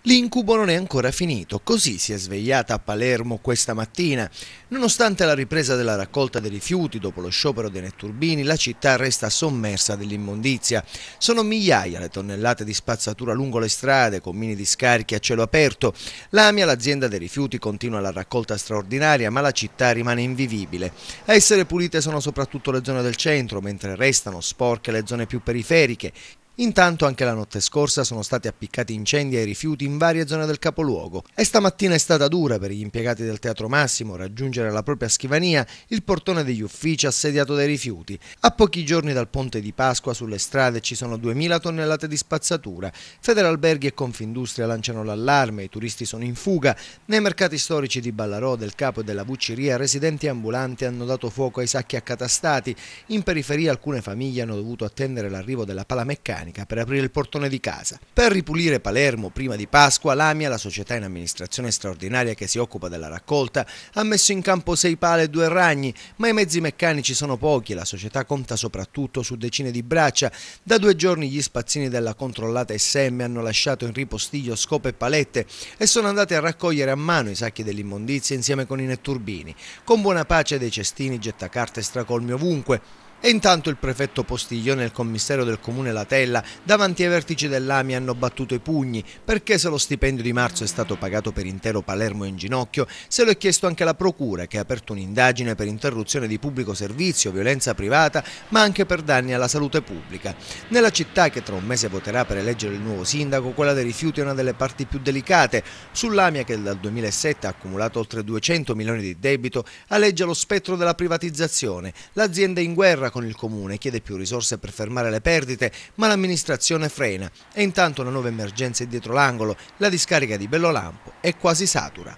L'incubo non è ancora finito, così si è svegliata a Palermo questa mattina. Nonostante la ripresa della raccolta dei rifiuti dopo lo sciopero dei netturbini, la città resta sommersa dell'immondizia. Sono migliaia le tonnellate di spazzatura lungo le strade, con mini discariche a cielo aperto. L'AMIA, l'azienda dei rifiuti, continua la raccolta straordinaria, ma la città rimane invivibile. A essere pulite sono soprattutto le zone del centro, mentre restano sporche le zone più periferiche. Intanto anche la notte scorsa sono stati appiccati incendi ai rifiuti in varie zone del capoluogo e stamattina è stata dura per gli impiegati del Teatro Massimo raggiungere la propria scrivania, il portone degli uffici assediato dai rifiuti. A pochi giorni dal ponte di Pasqua sulle strade ci sono 2000 tonnellate di spazzatura. Federalberghi e Confindustria lanciano l'allarme, i turisti sono in fuga. Nei mercati storici di Ballarò, del Capo e della Vucciria residenti e ambulanti hanno dato fuoco ai sacchi accatastati. In periferia alcune famiglie hanno dovuto attendere l'arrivo della pala meccanica per aprire il portone di casa. Per ripulire Palermo prima di Pasqua, l'AMIA, la società in amministrazione straordinaria che si occupa della raccolta, ha messo in campo 6 pale e 2 ragni, ma i mezzi meccanici sono pochi e la società conta soprattutto su decine di braccia. Da 2 giorni gli spazzini della controllata SM hanno lasciato in ripostiglio scope e palette e sono andati a raccogliere a mano i sacchi dell'immondizia insieme con i netturbini. Con buona pace dei cestini, gettacarte e stracolmi ovunque. E intanto il prefetto Postiglione e il commissario del comune Latella davanti ai vertici dell'AMI hanno battuto i pugni perché se lo stipendio di marzo è stato pagato per intero Palermo in ginocchio, se lo è chiesto anche la procura che ha aperto un'indagine per interruzione di pubblico servizio, violenza privata ma anche per danni alla salute pubblica. Nella città che tra un mese voterà per eleggere il nuovo sindaco, quella dei rifiuti è una delle parti più delicate. Sull'AMIA che dal 2007 ha accumulato oltre 200 milioni di debito aleggia lo spettro della privatizzazione. L'azienda è in guerra con il comune, chiede più risorse per fermare le perdite, ma l'amministrazione frena. E intanto una nuova emergenza è dietro l'angolo, la discarica di Bellolampo è quasi satura.